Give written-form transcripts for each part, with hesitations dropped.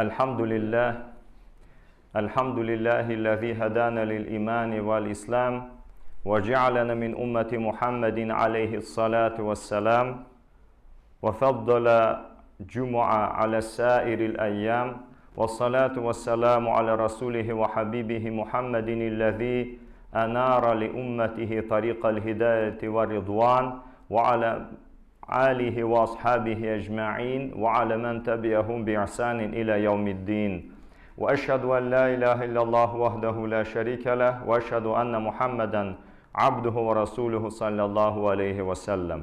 الحمد لله الحمد لله الذي هدانا للإيمان والإسلام وجعلنا من أمة محمد عليه الصلاة والسلام وفضل جمعة على سائر الأيام والصلاة والسلام على رسوله وحبيبه محمد الذي أنار لأمته طريق الهداية والرضوان وعلى آله وأصحابه أجمعين وعلى من تبعهم بإحسان إلى يوم الدين وأشهد أن لا إله إلا الله وحده لا شريك له وأشهد أن محمدا عبده ورسوله صلى الله عليه وسلم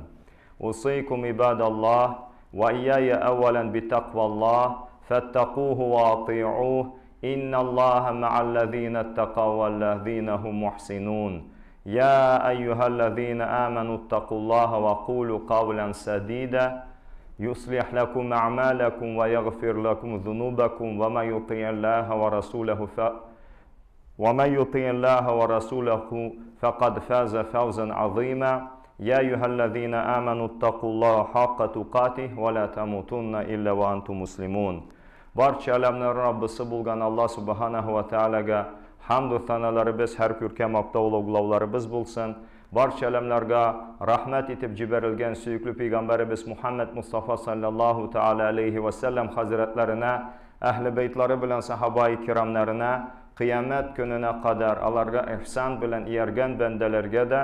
أوصيكم عباد الله وإياي أولا بتقوى الله فاتقوه وأطيعوه إن الله مع الذين اتقوا والذين هم محسنون يا أيها الذين آمنوا اتقوا الله وقولوا قولا سديدا يصلح لكم أعمالكم ويغفر لكم ذنوبكم ومن يطع الله ورسوله فقد فاز فوزا عظيما يا أيها الذين آمنوا اتقوا الله حق تقاته ولا تموتن إلا وأنتم مسلمون Barcha alamlar Rabbisi bo'lgan Alloh subhanahu va taolaga hamd va sanolarimiz har ko'rkam maqtov ulug'lovlarimiz bo'lsin. Barcha alamlarga rahmat etib jibarilgan suyukli payg'ambarimiz Muhammad Mustafa sallallohu taala alayhi va sallam hazratlarina, ahli baytlari bilan sahobai kiramlarina, qiyomat kunina qadar ularga ihson bilan ergan bandalarga da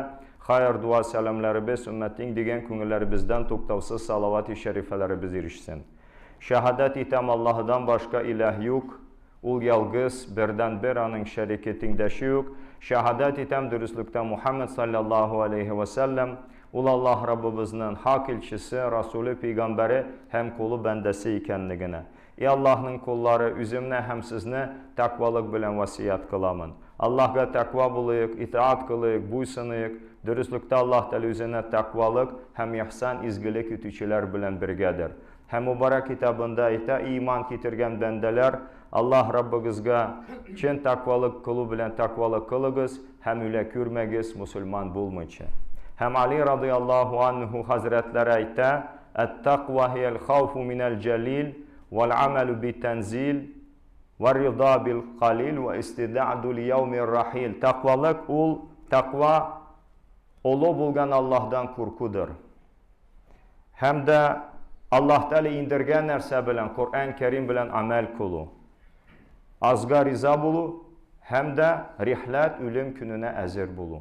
xayr duo salomlarimiz ummating degan ko'ngillarimizdan to'xtovsiz salovat sharifalarimiz erishsin. Shahadat etam Allohdan boshqa iloh yo'q, u yolg'iz birdan-bir uning shariki tengdoshi yo'q. Shahadat etam durustlikda Muhammad sallallohu alayhi va sallam ul Alloh Rabbimizning haq elchisi, rasuli, payg'ambari ham quli bandasi ekanligini. Ey Allohning qullari, o'zimni ham sizni taqvolik bilan vasiyat qilaman. Allohga taqvo bo'laylik, itoat qilaylik, bo'ysunaylik. Durustlikda Alloh taolo o'zini taqvolik ham ihson izgilik etuvchilar bilan birgadir. Hem mübarek kitabında ayta iman getirgen bendeler Allah Rabbimizga chin takvalık kılı bilen takvalık kılığız hem üle kürmegiz musulman bulmayça. Hem Ali radıyallahu anhu hazretleri ayta et-takva hiyel khawfu minel celil vel amelu bitenzil ve rida bil qalil ve istida'du li yevmir rahil. Takvalık takva olu bulgan Allah'dan korkudur. Hem de Allah Teala indirgen narsa bilan Qur'on Karim bilan amal qulu. Azga rizo bo'lu hamda rihlat o'lim kunina azir bo'lu.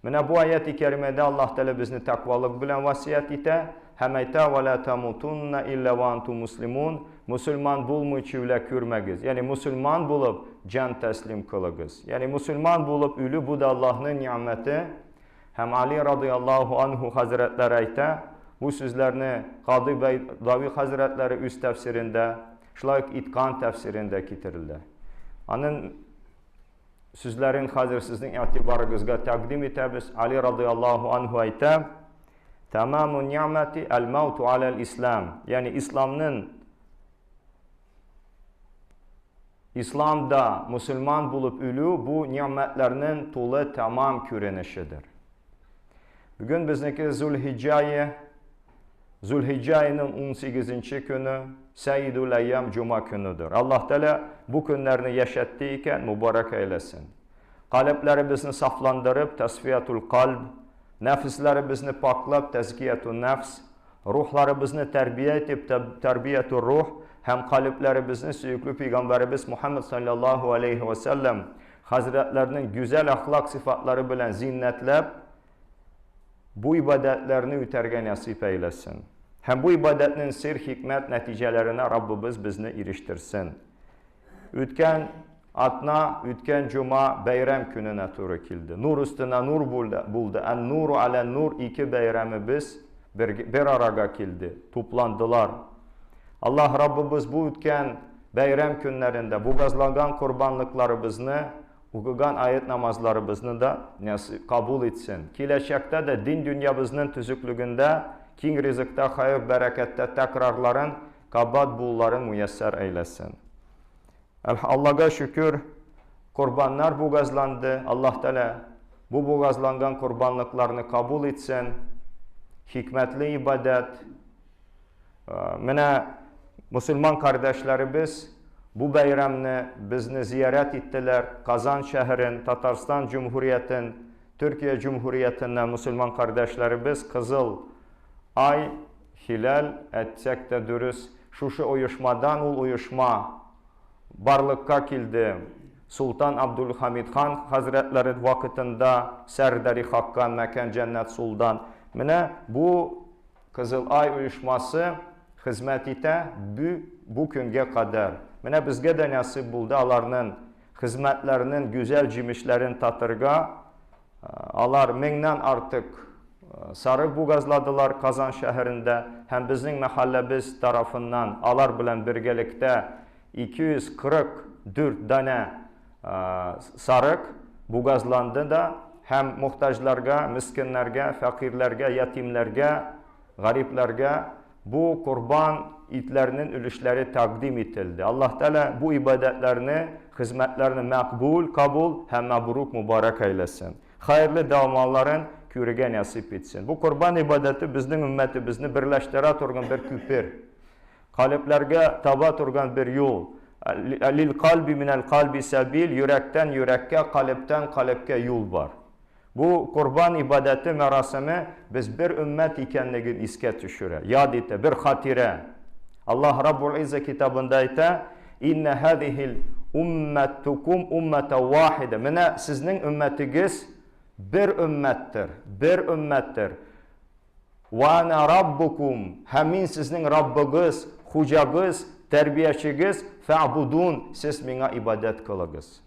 Mana bu oyat-i karimada Alloh Teala bizni taqvolik bilan vasiyat eta, ham ayta va la tamutunna illa va antum muslimun. Musulmon bo'lmoqchi ular ko'rmagiz. Ya'ni musulmon bo'lib jon taslim qiligiz. Ya'ni musulmon bo'lib o'lib bu da Allohning ne'mati. Ham Ali radhiyallohu anhu hazratlari ayta bu sözlerini Qadi Baydavi Hazretleri üst tefsirinde, şulayık İtqan tefsirinde getirildi. Onun sözlerin hazır sizin itibarınızga takdim etəbiz. Ali radıyallahu anhu ayta, tamamun ni'meti el-mautu alel İslam. Yani İslam'da Müslüman bulup ölü bu nimetlerinin tulu tamam körünüşüdür. Bugün bizdeki Zulhicce'nin 18. günü Seyyidul Eyyam Cuma günüdür. Allah Teala bu günlerini yaşattığı iken mübarek eylesin. Kalplerimizni saflandırıp tasfiyatul kalb, nefislerimizni paklap tezkiyetul nefs, ruhlarimizni terbiye edip terbiyetul ruh, hem kalplerimizni suyuklu Peygamberimiz Muhammed sallallahu aleyhi ve sellem hazretlerinin güzel ahlak sıfatları bilen zinnetlep bu ibadetlerini üterge nasip eylesin. Hem bu ibadetinin sir hikmet neticelerine Rabbimiz bizni eriştirsin. Ütken cuma bayram gününe turu kildi. Nur üstüne nur buldu. En nuru alen nur iki bayramı biz bir araga kildi. Toplandılar. Allah Rabbimiz bu ütken bayram günlerinde bu gazlagan kurbanlıklarımızı Okugan ayet namazlarımızı da kabul etsin. Kileşekte de din dünyamızın tüzüklüğünde, king rızıkta, hayır berekette tekrarların, kabat bulların müyesser eylesin. Allah'a şükür, kurbanlar buğazlandı. Allah Teala bu buğazlangan kurbanlıklarını kabul etsin. Hikmetli ibadet. Mene Müslüman kardeşlerimiz bu bayramını bizni ziyaret ettiler. Kazan şehrin, Tatarstan Cumhuriyeti'nin, Türkiye Cumhuriyeti'nden Müslüman kardeşlerimiz Kızıl Ay, Hilal etsek de dürüst. Şu uyuşmadan ul uyuşma barlıkka kildi. Sultan Abdülhamid Han Hazretleri vakitinde Serdari Hakkan Mekan Cennet Sultan. Mine bu Kızıl Ay uyuşması hizmet ite bu günge kadar. Mine bizge de nasip buldu alarının hizmetlerinin güzel cimişlerin tatırga. Alar mingden artık sarık buğazladılar Kazan şehrinde. Hem bizim mahallemiz tarafından alar bilen birgelikte 244 tane sarık buğazlandı da hem muhtaçlarga, miskinlerge, fakirlerge, yetimlerge, gariplerge bu kurban itlerinin ülüşleri takdim edildi. Allah Teala bu ibadetlerini, hizmetlerini makbul, kabul hem mebruk mübarek eylesin. Hayırlı davamların kürüge nasip etsin. Bu kurban ibadeti bizim ümmetimizni birleştire turgan bir küpür. Kalplerge taba turgan bir yol. Lil kalbi minel kalbi sebil, yürekten yürekke, kalpten kalpke yol var. Bu kurban ibadeti merasimi biz bir ümmet ikenligini isket düşüre. Yad ete, bir hatire. Allah Rabbul İzze kitabında ete inne hadihil ummetukum ummete vahide. Mine sizin ümmetiniz bir ümmettir. Bir ümmettir. Ve ana rabbukum. Hemin sizin Rabbiniz, hocagız, terbiyeciniz fe'budun. Siz mina ibadet kılınız.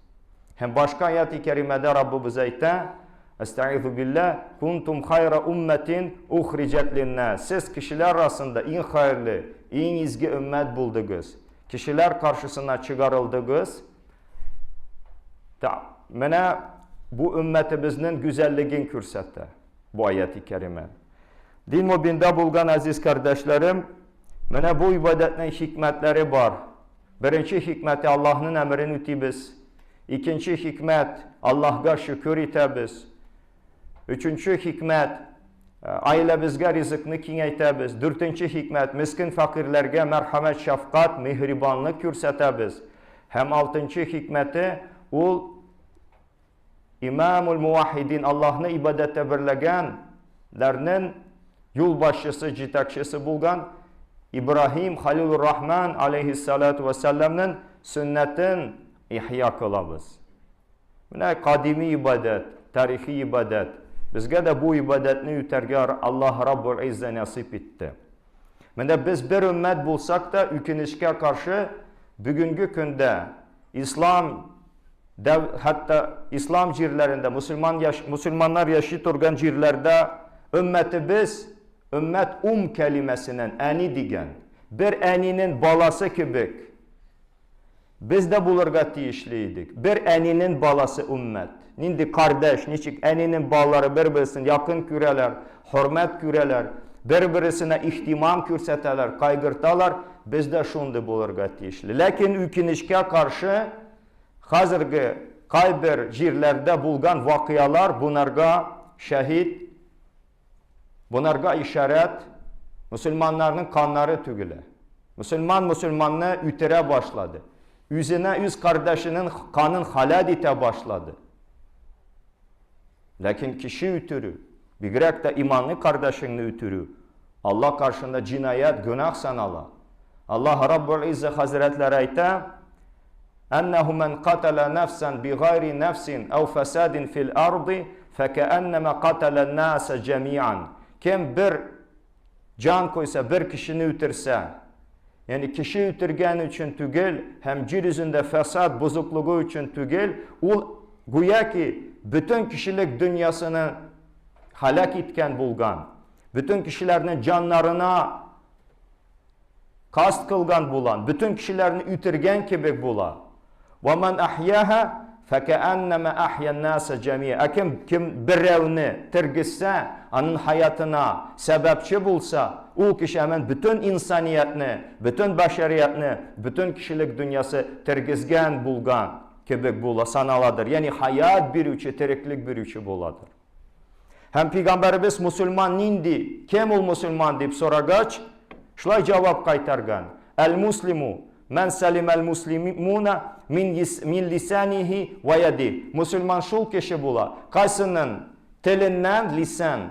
Hem başka ayet-i kerimede Rabbimiz ete estaizu billah kuntum hayra ummetin uhricet linnâs. Siz kişiler arasında en hayırlı, en izgi ümmet buldunuz. Kişiler karşısına çıkarıldınız. Mene bu ümmetimizin güzelliğini kürsette bu ayet-i kerime. Din mübinde bulgan aziz kardeşlerim, mene bu ibadetin hikmetleri var. Birinci hikmeti Allah'ın emrini ütübiz. İkinci hikmet Allah'a şükür etəbiz. Üçüncü hikmet ailemizge rizikni kengeytebiz. Dördüncü hikmet miskin fakirlerge merhamet, şefkat, mehribanlık kürsətebiz. Hem altıncı hikmeti ul İmamul Muvahhidin Allah'ını ibadete birlegenlerinin yol başçısı, citakçısı bulgan İbrahim Halilur Rahman aleyhissalatu vesselam'ın sünnetin ihya kılabız. Buna kadimi ibadet, tarihi ibadet. Bizge de bu ibadetini yüterge Allah Rabbul İzze nasip etti. Buna biz bir ümmet bulsak da ülkenişke karşı bugünkü günde hatta İslam cirlerinde Müslümanlar yaşayıp durgan cirlerde ümmetimiz ümmet kelimesinin eni digen bir eninin balası kibik biz de bulurga tiyişliydik. Bir eninin balası ümmet. Nindi kardeş, niçik eninin balları birbirisine yakın küreler, hürmet küreler, birbirisine ihtimam kürseteler, kaygırtalar. Biz de şundu bulurga tiyişli. Lakin ülkenişke karşı hazırgı kaybir jirlerde bulgan vakiyalar bunlarga şehit, bunlarga işaret, Müslümanların kanları tügüle. Müslümanını ütire başladı. Yüzüne yüz kardeşinin kanın halal ite başladı. Lakin kişi ütürü, bigrek de imanlı kardeşinin ütürü, Allah karşında cinayet, günah sanala. Allah Rabbul İzze Hazretleri ayette ennehu men qatala nefsen bi gayri nefsin ev fesadin fil ardı fekeenneme qatalen nase cemiyan. Kim bir can koysa, bir kişini ütirse, yani kişi ütirgen için tügel, hem cirizinde fesat, bozukluğu için tügel, o güya ki bütün kişilik dünyasını halak etken bulgan, bütün kişilerin canlarına kast kılgan bulan, bütün kişilerini ütirgen gibi bulan. وَمَنْ أَحْيَاهَا فَكَأَنَّمَا أَحْيَا النَّاسَ جَمِيعًا. Kim bir revni tirgizse, onun hayatına sebepçi bulsa, o kişi hemen bütün insaniyetini, bütün beşeriyetini, bütün kişilik dünyası tirgizgen bulgan gibi bula sanaladır. Yani hayat bir üçü, tiriklik bir üçü buladır. Hem Peygamberimiz Müslüman nindi, kim ol Müslüman deyip soragaç, şulay cevap kaytargan. Әл-муслиму мән сәлим әл-муслимуна мин лисанихи ва яди. Мусульман шул кеше була, кайсының теленнән лисан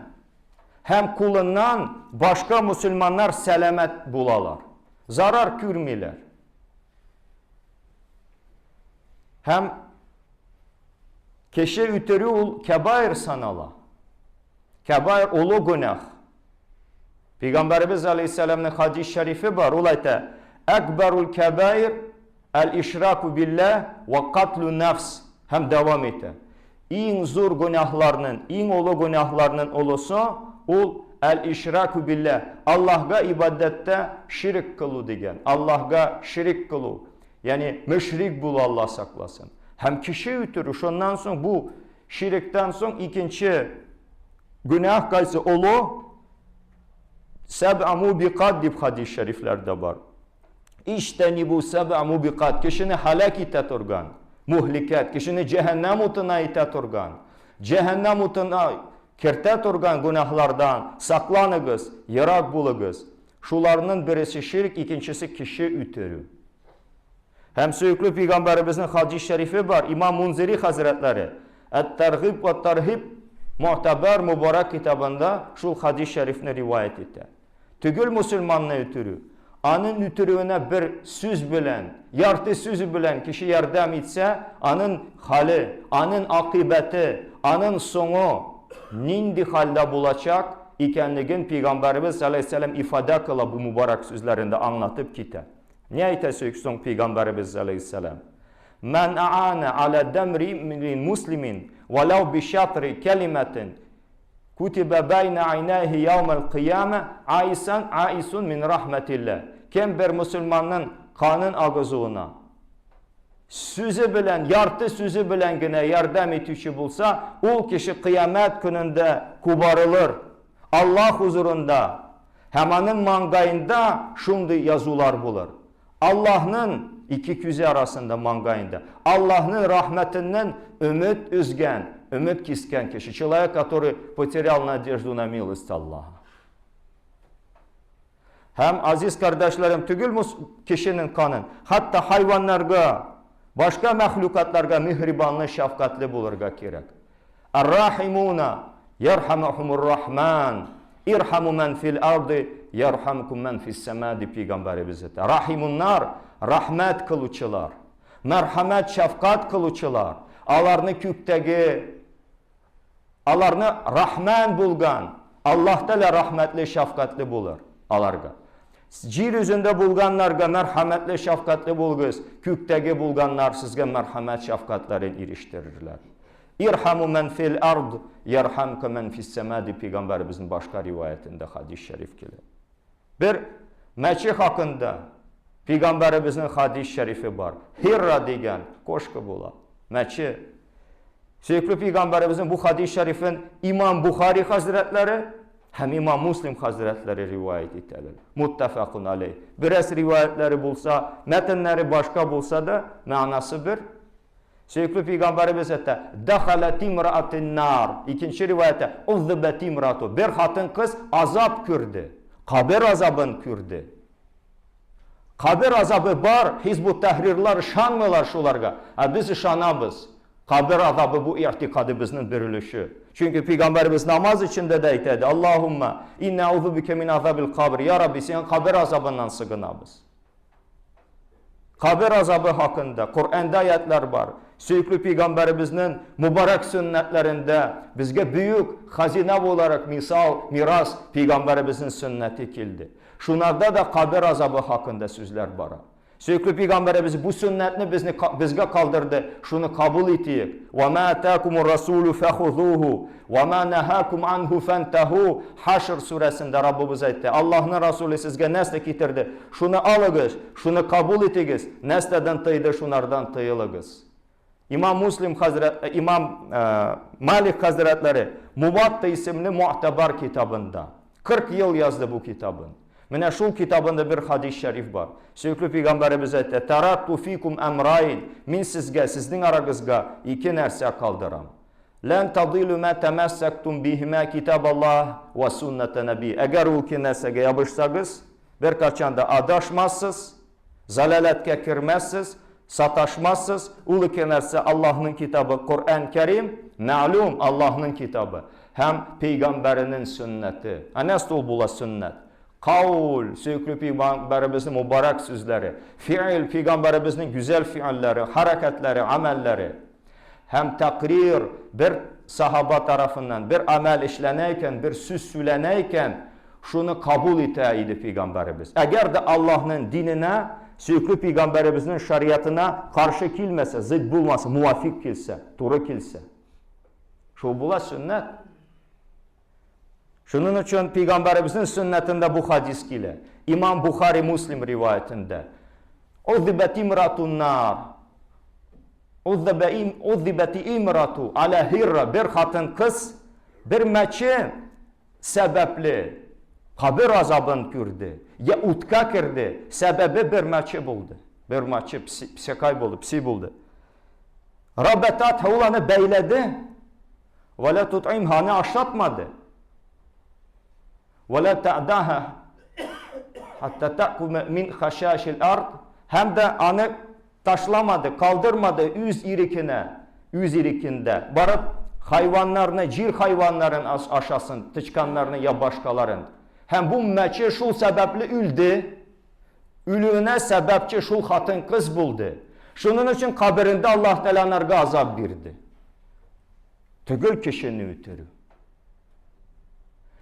һәм кулыннан башка мусульманнар сәламәт булалар. Зарар күрмиләр. Һәм кеше үтерү ул кабаир санала. Кабаир улы гүнах. Пeygamberimiz Aleyhisselam'ın hadis-i şerifi var. Ул әйтә: "Акбарул кабаир әл-ишраку билlah ва катлу нафс." Һәм дәвам итә. Иң зур гүнахларның, иң улы гүнахларның улысы ул әл-ишраку билlah. Аллаһка ибадәттә ширк кылу дигән. Аллаһка ширк кылу. Yani müşrik bul Allah saklaсын. Hem kişi ütürü şundan soň bu şirkten soň ikinci günah kaysı olu seb'a mubiqat dip hadis-i şeriflerde var. İşte bu seb'a mubiqat kişini halak ite turgan, muhlikat kişini cehennem utuna ite turgan, cehennem utuna kirte turgan günahlardan saklanıgız, yarak buluguz. Şularının birisi şirk, ikincisi kişi ütürü. Hem söykülü Peygamberimizin hadis-i şerifi var. İmam Munziri Hazretleri Et-Tergib ve Terhib Mu'tabar Mübarek kitabında şu hadis-i şerifini rivayet etti. Tügül Müslümanlığı ütürü. Anın ütürüğüne bir söz bilen, yartı sözü bilen kişi yardım etse, anın hali, anın akıbeti, anın sonu nindi halde bulacak ikenligin Peygamberimiz Aleyhisselam ifade kıla bu mübarek sözlerinde anlatıp gitti. Ne aytası son Peygamberimiz Aleyhisselam? Men a'ane ala demri min muslimin velav bi şatri kelimetin kutibe beyne aynayhi yevmel kıyame aisun min rahmetillah. Kim bir Müslümanın kanın ağızına sözü bilen, yartı sözü bilen gene yardım etişi bulsa, o kişi kıyamet gününde kubarılır. Allah huzurunda, hemenin mangayında şundu yazılar bulur. Allah'ın iki küze arasında mangayında. Allah'ın rahmetinden ümit üzgen, ümit kisken kişi. Человек, который потерял надежду на милость Allah'a. Hem aziz kardeşlerim, tügül kişinin kanın, hatta hayvanlarga, başka mahlukatlarga mihribanlı, şefkatli bulurga gerek. Er-rahimuna yerhamuhumur rahman. İrhamu men fil ardı yerhamkum men fis semadi Peygamberimiz etti. Rahimunlar, rahmet kılıçılar, merhamet, şefkat kılıçılar. Alarını küktegi, alarını rahman bulgan, Allah'ta da rahmetli, şefkatli bulur. Alarga. Cir yüzünde bulganlarga merhametli, şefkatli bulguz. Küktegi bulganlar sizge merhamet, şefkatlerin iriştirirler. İrhamu men fil ard yerhamke men fis semadi Peygamberimizin başka rivayetinde hadis-i şerif gelir. Bir Meçih hakkında Peygamberimizin hadis-i şerifi var. Hirra degen koşku bula. Meçih. Söykülü Peygamberimizin bu hadis-i şerifin İmam Bukhari Hazretleri hem İmam Müslim Hazretleri rivayet ederler. Muttefakun aleyh. Biraz rivayetleri bulsa, metinleri başka bulsa da manası bir. Söykülü Peygamberimiz etti. Dakhalet imra'atin nar. İkinci rivayette. Uzzibet imra'atu. Bir hatın kız azap kürdü. Kabir azabın kürdü. Kabir azabı var. Hizb-ı Tahrirler şanmıyorlar şularga. Biz şanabız. Kabir azabı bu i'tikadımızın birilişi. Çünkü Peygamberimiz namaz içinde de etti. Allahümme inne auzubike min azabil kabir. Ya Rabbi sen kabir azabından sığınabız. Kabir azabı hakkında Kur'an'da ayetler var. Söykülü Peygamberimizin mübarek sünnetlerinde bizge büyük hazine olarak miras Peygamberimizin sünneti kildi. Şunlarda da kabir azabı hakkında sözler var. Söykülü Peygamberimiz bu sünnetini bizge kaldırdı. Şunu kabul ettik. وَمَا أَتَاكُمُ الرَّسُولُ فَخُذُوهُ وَمَا نَهَاكُمْ عَنْهُ فَانْتَهُ Haşr suresinde Rabbimiz etti. Allah'ın Resulü sizge nesne getirdi. Şunu alıgız, şunu kabul etiniz. Nesneden tıydı, şunlardan tıyılığız. İmam Malik Hazretleri Muvatta isimli Mu'tabar kitabında 40 yıl yazdı bu kitabın. Mine şu kitabında bir hadis-i şerif var. Söykülü Peygamberimiz etti. Tarattu fikum emrayn. Min sizge, sizin aragızga iki nerse kaldıram. Len tadilu ma temessaktum bihima kitaballah ve sünnete nebi. Eğer o iki nersege yapışsagız, Bir kaçanda adaşmazsız, zalaletke kirmezsiz, sataşmazsız. Ulu kenerse Allah'ın kitabı Kur'an-ı Kerim, ma'lum Allah'ın kitabı. Hem peygamberinin sünneti. Nasıl bula sünnet? Kavl, söykülü peygamberimizin mübarek sözleri. Fiil, peygamberimizin güzel fiilleri, hareketleri, amelleri. Hem takrir, bir sahaba tarafından bir amel işleneyken, bir söz söyleneyken şunu kabul etəydi peygamberimiz. Eğer de Allah'ın dinine, söykülü peygamberimizin şariatına karşı kilmese, zıt bulmasa, muvafik kilse, doğru kilse. Şu bula sünnet. Şunun için peygamberimizin sünnetinde bu hadis ile. İmam Bukhari Muslim rivayetinde. Uzzibat imratun nar. Uzzibati imratu ala hirra. Bir hatın kız bir meçin sebepli kabir azabını gördü. Ya utka kirdi. Sebebi bir meçi buldu. Bir meçi psikay buldu, psi buldu. Rabbetat olanı beyledi. Ve la tut'imhanı aşlatmadı. وَلَا تَعْدَاهَا حَتَّى تَأْكُمَ مِنْ خَشَاشِ الْأَرْضِ. Hem de anı taşlamadı, kaldırmadı yüz irikinde. Barıp hayvanlarını, cir hayvanların aşasın, tıçkanlarını ya başkaların. Hem bu meçi şul sebeple üldü. Ülüğüne sebepçi şul hatın kız buldu. Şunun için kabirinde Allah Teala'nın azap birdi. Tügül kişinin ötürü.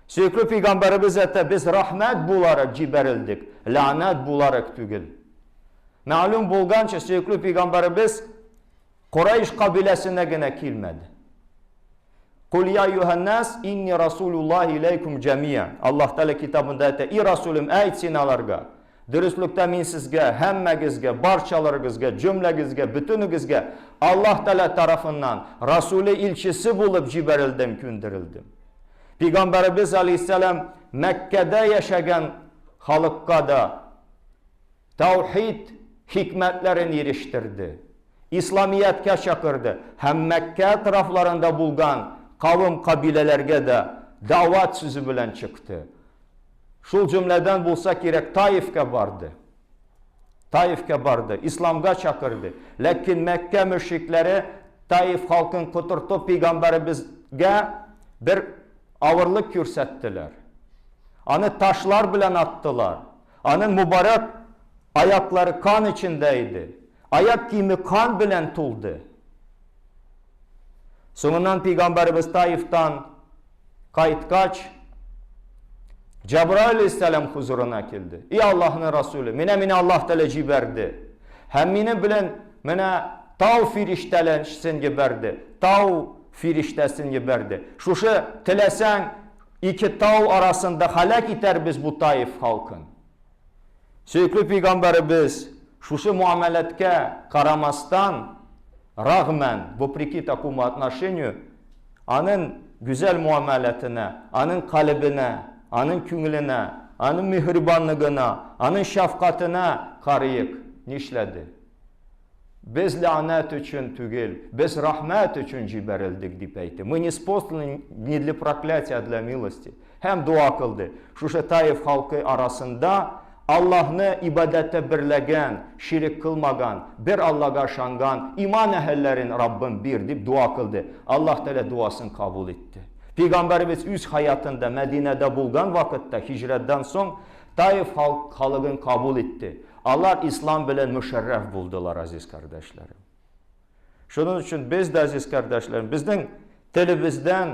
Söykülü peygamberimiz ete biz rahmet bularak ciberildik. Lanet bularak tügül. Malum bulganca söykülü peygamberimiz Kureyş kabilesine gene kilmedi. Kul ya yuhannas inni rasulullah ileykum cemiyen. Allah Teala kitabında ete i Rasulüm ey sinalarga. Dürüstlükte min sizge, hemmegizge, barçalarınızge, cümlegizge, bütünügizge Allah Teala tarafından Resulü ilçisi bulup ciberildim, kündirildim. Peygamberimiz Aleyhisselam Mekke'de yaşayan halkka da tevhid hikmetlerini eriştirdi. İslamiyet'e çakırdı. Hem Mekke taraflarında bulgan kavim kabilelerge de davat sözü bilen çıktı. Şu cümleden bulsak gerek Taif'e vardı. Taif'e vardı. İslam'a çakırdı. Lakin Mekke müşrikleri Taif halkın kuturtup Peygamberimizge bir ağırlık görsettiler. Anı taşlar bilen attılar. Anın mübarek ayakları kan içindeydi. Ayak giyimi kan bilen tuldu. Sonundan Peygamberimiz Taif'tan kayıtkaç Cebrail Aleyhisselam huzuruna geldi. Ey Allah'ın Resulü, mine Allah Teala ciberdi. Hem mine bilen mine tav firiştelesin giberdi. Tav firiştesin giberdi. Şuşu tilesen iki tav arasında halak iter biz bu Taif halkın. Söykülü Peygamberimiz şuşu muameletke karamastan rağmen vopреки такому отношению anın güzel muameletine, anın kalbine, anın küngüline, anın mihribanlığına, anın şefkatine karıyık nişledi. Biz lanet için tügel, biz rahmet için ciberildik deyip aytı. Мы не посланы не для проклятия, а для милости. Hem dua kıldı. Şuşu Taif halkı arasında Allah'ını ibadette birlegen, şirik kılmagan, bir Allah'a şangan, iman ehellerin Rabbim bir deyip dua kıldı. Allah Teala duasını kabul etti. Peygamberimiz üz hayatında Medine'de bulgan vakitte hicretten son Taif halkın kabul etti. Allah İslam bilen müşerref buldular aziz kardeşlerim. Şunun için biz de aziz kardeşlerim, bizden dilimizden,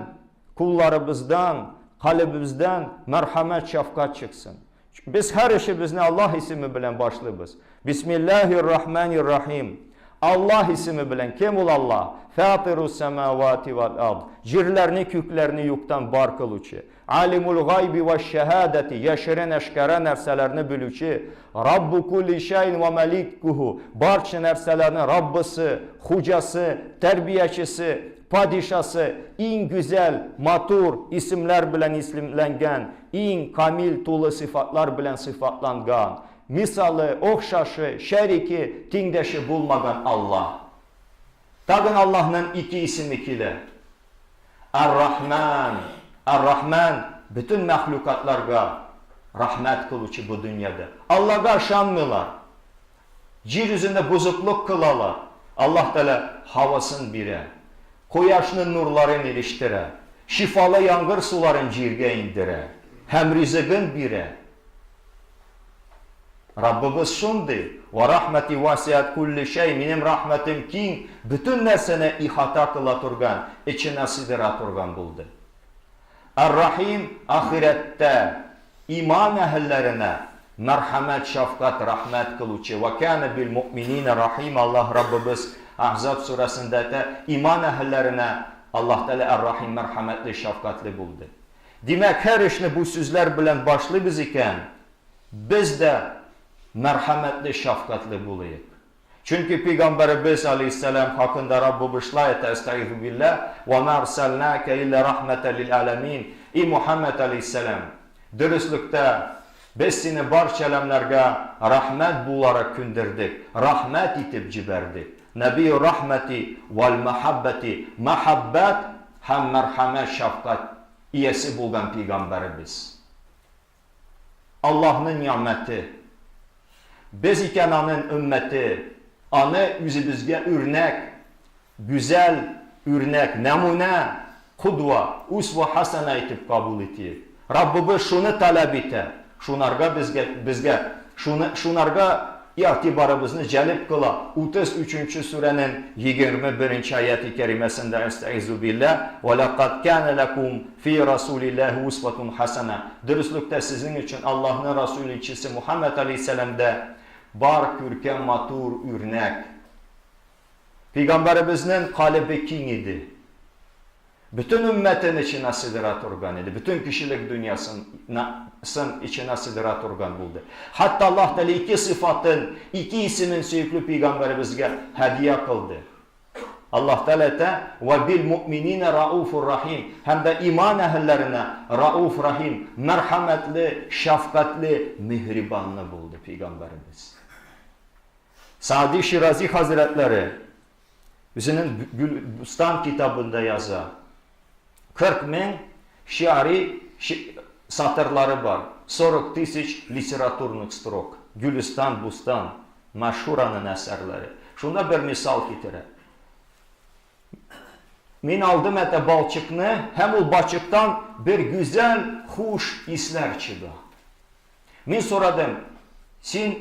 kullarımızdan, kalbimizden merhamet, şefkat çıksın. Biz her işimizni Allah ismi bilen başlıyoruz. Bismillahirrahmanirrahim. Allah ismi bilen kim ol Allah? Fatirus semavati vel ard. Jirlerini köklerini yoktan bar kılıcı. Alimul gaybi ve şehadeti. Yaşırın eşkara nerselerini bülücü. Rabbu kulli şeyin ve melikuhu. Barçı nerselerini Rabbisi, hocası, terbiyecisi, padişası, en güzel, matur isimler bilen isimlengen, en kamil tulu sıfatlar bilen sıfatlangan, misalı, okşaşı, şeriki, tingdeşi bulmagan Allah. Tagın Allah'ın iki isim ikili. Er-Rahman. Er-Rahman bütün mahlukatlarga rahmet kılıcı bu dünyada. Allah'a aşanmıyorlar. Yeryüzünde bozukluk kılalar. Allah Teala havasını bire. Koyaşının nurlarını iliştire. Şifalı yangır suların cirge indire. Hem rizqin bire. Rabbimiz şundi. Ve rahmeti vasiyat kulli şey. Benim rahmetim ki bütün nesene ihata kıla turgan, içine sidira turgan buldu. Er-Rahim ahirette iman ehillerine merhamet, şefkat, rahmet kılıcı. Ve kâne bil mu'minine rahim. Allah Rabbimiz Ahzab suresinde de iman ehillerine Allah Teala Er-Rahim merhametli, şefkatli buldu. Demek her işini bu sözler bilen başlıyız iken biz de merhametli, şefkatli bulayık. Çünkü Peygamberimiz Aleyhisselam hakkında Rabbimiz şayet estaizu billah ve ma arsalnake illa rahmeten lil alamin. Ey Muhammed Aleyhisselam, dürüstlükte biz seni barcha alamlarga rahmet bularak kündirdik. Rahmet itip ciberdik. Nebi rahmeti vel muhabbeti. Muhabbet hem merhamet, şefkat iyesi bulgan Peygamberimiz. Allah'ın nimeti. Biz iken anın ümmeti. Anı yüzümüzge örnek, güzel örnek, namune, kudva, usva hasana etip kabul etti. Rabbimiz şunu talep etti. Şunarga itibarımızı celip kıla. 33. surenin 21. ayeti kerimesinde estaizu billah ve laqad kana lekum fi rasulillahi usvetun hasana. Dürüstlükte sizin için Allah'ın Resulü içisi Muhammed Aleyhisselam'da bar kürken matur örnek. Peygamberimizin kalbi king idi. Bütün ümmetin içine sidirat organ idi. Bütün kişilik dünyasının içine sidirat organ buldu. Hatta Allah Teala iki sıfatın, iki ismin süyüklü Peygamberimizge hediye kıldı. Allah Teala da ve bil mu'minine raufur rahim. Hem de iman ehillerine rauf rahim, merhametli, şefkatli, mihribanlı buldu Peygamberimiz. Sadi Şirazi Hazretleri bizinin Gülbustan kitabında yazar. 40.000 şiari satırları var. 40.000 literatürlük strok. Gülistan, Bustan, Maşhuranın eserleri. Şunda bir misal getirir. Men aldım ete balçıkını, hem o balçıktan bir güzel, hoş isler çıktı. Men soradım, sen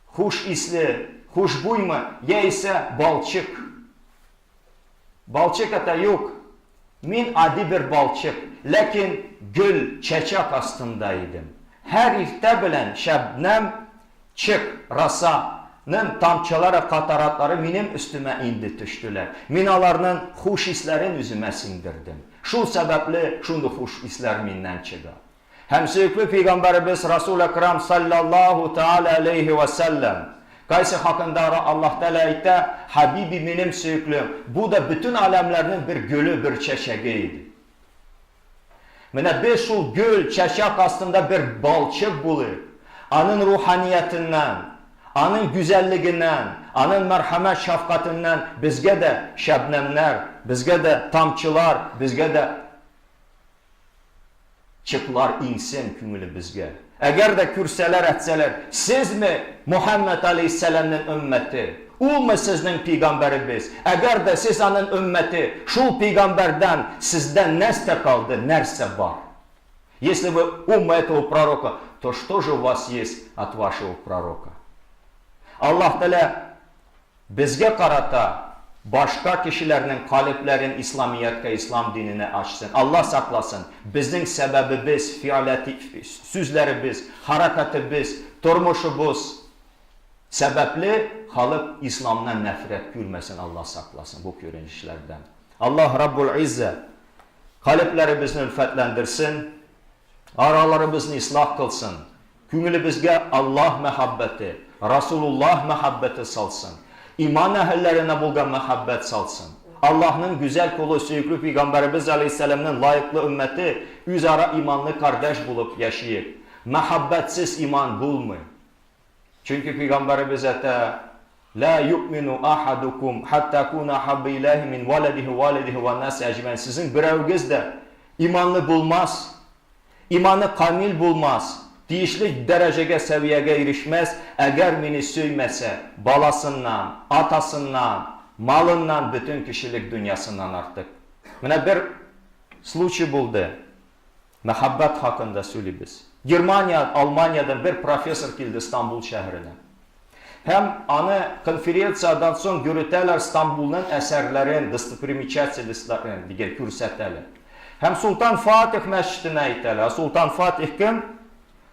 hoş isli, hoşbuy mu, ya ise balçık. Balçık ete yok. Men adi bir balçık, lakin gül, çeçek astındaydım. Her irte bilen şebnem, çık, rasanın tamçıları, kataratları benim üstüme indi düştüler. Minalarının hoş islerin üzüme sindirdim. Şu sebeple şundu hoş isler mindən çıktı. Hem süyüklü Peygamberimiz Resul-i Ekrem sallallahu teala aleyhi ve sellem kaysi hakkında Allah Teala etti, Habibi benim süyüklüm, bu da bütün alemlerinin bir gölü, bir çeşeğiydi. Mene biz şu göl, çeşek aslında bir balçık bulur. Anın ruhaniyetinden, anın güzelliğinden, anın merhamet şefkatinden bizge de şebnemler, bizge de tamçılar, bizge de çıklar insin kümülü bizge. Eğer de kürseler etseler, siz mi Muhammed Aleyhisselam'ın ümmeti? O mu sizin peygamberimiz? Eğer de siz onun ümmeti, şu peygamberden sizden neste kaldı, nerse var. Если вы ум этого пророка, то что же у вас есть от вашего пророка? Allah Teala bizge karata başka kişilerin kalplerin İslamiyet'e, İslam dinine açsın. Allah saklasın. Bizim sebebimiz, fialeti, sözlerimiz, hareketimiz, durmuşumuz sebepli halk İslam'dan nefret görmesin. Allah saklasın bu görünüşlerden. Allah Rabbul İzzet kalplerimizi ülfetlendirsin. Aralarımızı ıslah kılsın. Kümülümüzge Allah muhabbeti, Resulullah muhabbeti salsın. İman ehillerine bulgan muhabbet salsın. Allah'ın güzel kulu süyüklü Peygamberimiz Aleyhisselam'ın layıklı ümmeti üzara imanlı kardeş bulup yaşayıp muhabbetsiz iman bulmuyor. Çünkü Peygamberimiz ete la yu'minu ahadukum hatta kuna habbi ilahi min valadihi ve nasi ecmaîn. Sizin bireviniz de imanlı bulmaz. İmanı kamil bulmaz, deyişli dərəcəyə, səviyyəyə erişməz, əgər məni söyməsə, balasından, atasından, malından, bütün kişilik dünyasından artıq. Mənə bir случай buldu. Məhəbbət haqqında söyləyib. Almaniyadan bir profesör geldi İstanbul şəhərinə. Həm anı konferensiyadan son görütələr İstanbul'un əsərlərin, dostoprimечательностьlərini digər kürsətələr. Həm Sultan Fatih məscidinə itələr. Sultan Fatih kim?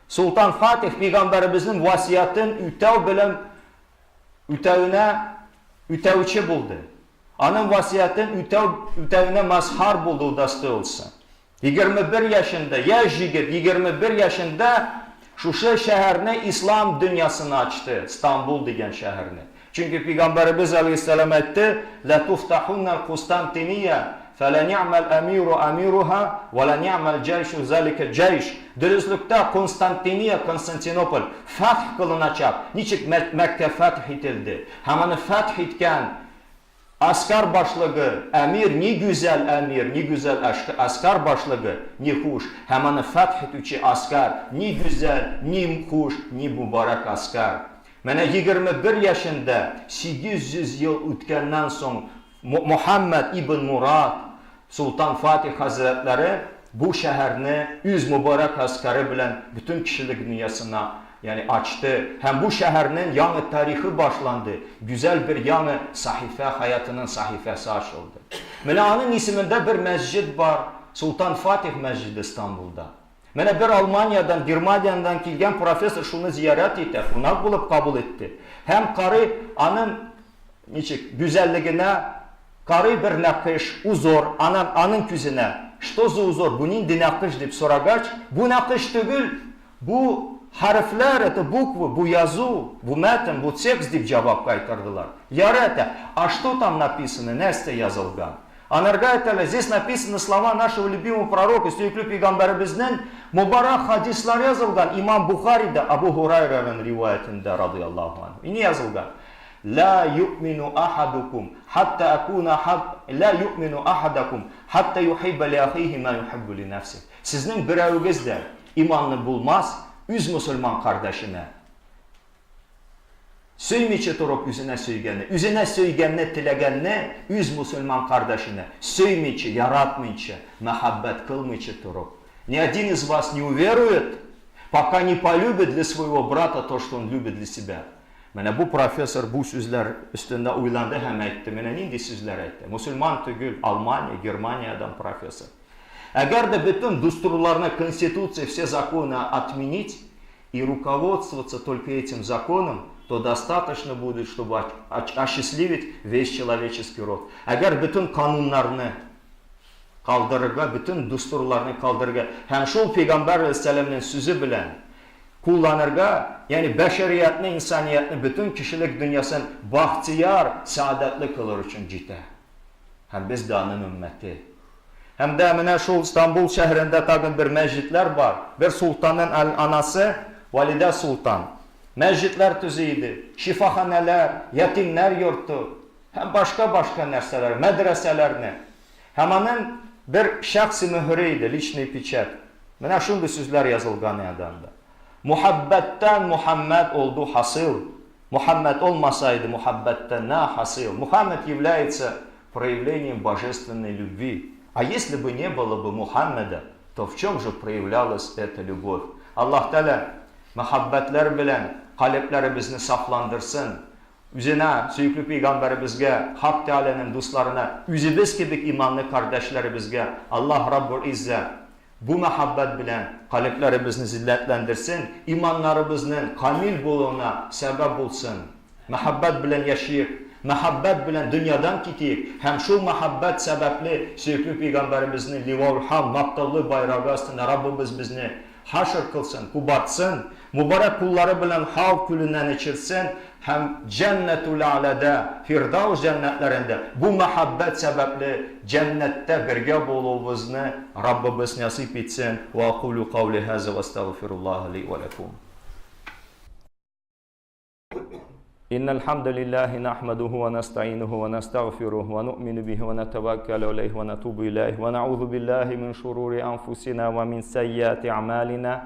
Sultan Fatih Peyğəmbərimizin vəsiyyətini ütəvçi buldu. Anın vəsiyyətini ütəvünə mazhar buldu dastı olsun. 21 yaşında, yaş yigit 21 yaşında Şuşa şəhərini İslam dünyasını açdı. İstanbul deyən şəhərini. Çünki Peyğəmbərimiz Aleyhisselam etdi, لَتُفْتَحُنَّ الْقُسْتَنْتِنِيَّ فَلَنِعْمَ الْأَمِيرُ أَمِيرُهَا وَلَنِعْمَ الْجَيْشُ ذَلِكَ الْجَيْشُ Dürüstlükdə Konstantiniya, Konstantinopol fəth qılınacaq. Niçik Məkkə fəth edildi? Həməni fəth etkən askar başlığı, əmir, ne güzel əmir, ne güzel askar başlığı, ne hoş. Həməni fəth etüçü askar, ne güzel, ne hoş, ne mübarək askar. Mənə 21 yaşında 800 yıl ötkəndən son Muhammed ibn Murad, Sultan Fatih Hazretleri bu şəhərini 100 mübarək askarı bilən bütün kişilik dünyasına açtı. Hem bu şəhərinin yanı tarixi başlandı. Güzel bir yanı hayatının sahifəsi açıldı. Mənənin ismində bir məscid var. Sultan Fatih Məscidi İstanbul'da. Mənə bir Almaniyadan, Germaniyadan kilgən profesör şunu ziyarət etdi. Qonaq bulub kabul etdi. Hem qarı anın güzelliğine, qarı bir nakış, uzor, anın küzünə. Что за узор? Bu nindi nakış deyip soragaç. Bu nakış değil, bu harfler, это буквы, bu yazı, bu metin, bu tekst deyip cevap kaytardılar. Yarete, а что там написано? Несте yazılgan. Анаргайтеле, здесь написаны слова нашего любимого пророка, Sürekli Peygamberimizin mübarek hadisler yazılgan. İmam Bukhari'de, Abu Hurayra'nın rivayetinde radıyallahu anh. Ne yazılgan? La yu'minu ahadukum hatta akuna la yu'minu ahadakum hatta yuhibba li ahihi ma yuhibbu li nefsi. Sizin birəviniz də imanını bulmaz, üz Müslüman kardeşine. Söymeyçe durup üzüne söygənini tiləgənini üz Müslüman kardeşine. Söymeyçe, yaratmayçe, mehabbet kılmayçe durup. Ни один из вас не уверует, пока не полюбит для своего брата то, что он любит для себя. Mənə bu profesör bu sözlər üstündə uylandı, həm etdi. Mənə nindi sözlər etdi. Müslüman tügül, Almanya, Germaniyadan profesör. Əgər də bütün düsturlarına, konституции, все законы отменить и руководствоваться только этим законом, то достаточно будет, чтобы осчастливить весь человеческий род. Əgər bütün kanunlarını kaldırırga, bütün düsturlarını kaldırırga, həm şol Peygamber Aleyhisselam'ın sözü bilən, kullanırga, yani bəşəriyyətini, insaniyyətini, bütün kişilik dünyasını bahtiyar, saadətli kılır üçün ciddi. Hem biz de onun ümməti. Hem de əminə şu İstanbul şehrinde taqın bir məscidlər var. Bir sultanın anası, Validə Sultan. Məscidlər tüzüydü, şifaxanələr, yetimlər yurtu, hem başka nərsələr, mədrəsələrini. Həmanın bir şəxsi mühreydi, lichni pechat. Mənə şunday sözlər yazılgan adamda. Muhabbetten Muhammed oldu hasıl. Muhammed olmasaydı muhabbetten ne hasıl? Muhammed является проявлением божественной любви. А если бы не было бы Muhammeda, то в чем же проявлялась эта любовь? Allah Teala muhabbetler bilen kalplerimizni saflandırsın. Üzüne, süyüklü peygamberimizge, Hak Teala'nın dostlarına, üzümüz gibi imanlı kardeşlerimizge, Allah Rabbul İzzet bu muhabbet bilen kalplerimizni zilletlendirsin, imanlarımızın kamil buluna sebep olsun. Muhabbet bilen yaşayıp, muhabbet bilen dünyadan kitiyip, hem şu muhabbet sebepli süyüklü peygamberimizin livaul ham, maktallı bayrağı astında Rabbimiz bizni haşr kılsın, kubatsın, mübarek kulları bilen hav külünden içirsin, hem cennetul alada, Firdavs cennetlerinde bu muhabbet sebepli cennette birge boluvuzunu Rabbimiz nasip etsin. Ve akulu kavli haza ve estağfirullah li ve lekum. إن الحمد لله نحمده ونستعينه ونستغفره ونؤمن به ونتوكل عليه ونتوب إليه ونعوذ بالله من شرور أنفسنا ومن سيئات أعمالنا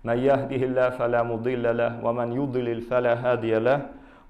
من يهده الله فلا مضل له ومن يضلل فلا هادي له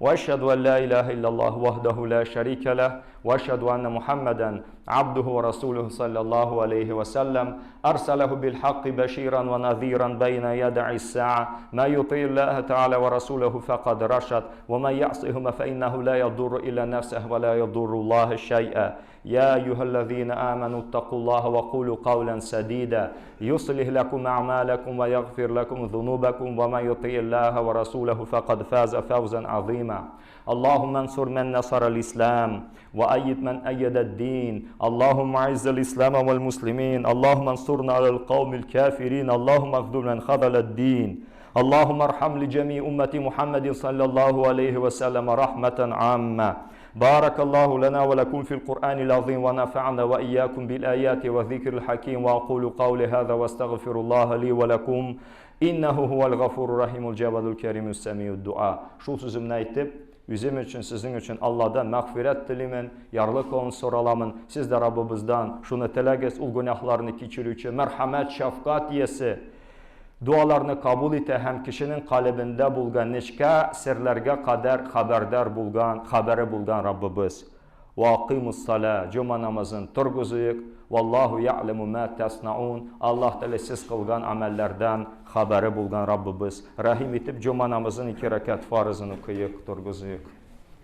وأشهد أن لا إله إلا الله وحده لا شريك له وأشهد أن محمدا عبده ورسوله صلى الله عليه وسلم أرسله بالحق بشيرا ونذيرا بين يدي الساعة ما يطيع الله تعالى ورسوله فقد رشد ومن يعصهما فإنه لا يضر إلا نفسه ولا يضر الله شيئا يا أيها الذين آمنوا اتقوا الله وقولوا قولا سديدا يصلح لكم أعمالكم ويغفر لكم ذنوبكم ومن يطيع الله ورسوله فقد فاز فوزا عظيما اللهم انصر من نصر الإسلام وأيد من أيد الدين اللهم أعز الإسلام والمسلمين اللهم انصرنا على القوم الكافرين اللهم اخذل من خذل الدين اللهم ارحم لجميع أمة محمد صلى الله عليه وسلم رحمة عامة بارك الله لنا ولكم في القرآن العظيم ونفعنا وإياكم بالآيات والذكر الحكيم وأقول قولي هذا واستغفر الله لي ولكم إنه هو الغفور الرحيم الجواد الكريم السميع الدعاء. Şu sözümü aytib, üzüm üçün, sizin üçün Allah'dan mağfiret dilimin, yarlık olun soralamın. Siz de Rabbimizden şunu tələgəs ul günahlarını keçirücü, mərhəmət, şəfqat yesi, dualarını kabul ite hem kişinin kalbinde bulgan neçke sirlerge kadar haberdar bulgan, haberi bulgan Rabbimiz. Ve akimus salat, cuma namazın turguzuyuk. Vallahu ya'lemu ma tasnaun. Allah Teala siz kılgan amellerden haberi bulgan Rabbimiz. Rahim etip cuma namazın 2 rekat farzını kıyık turguzuyuk.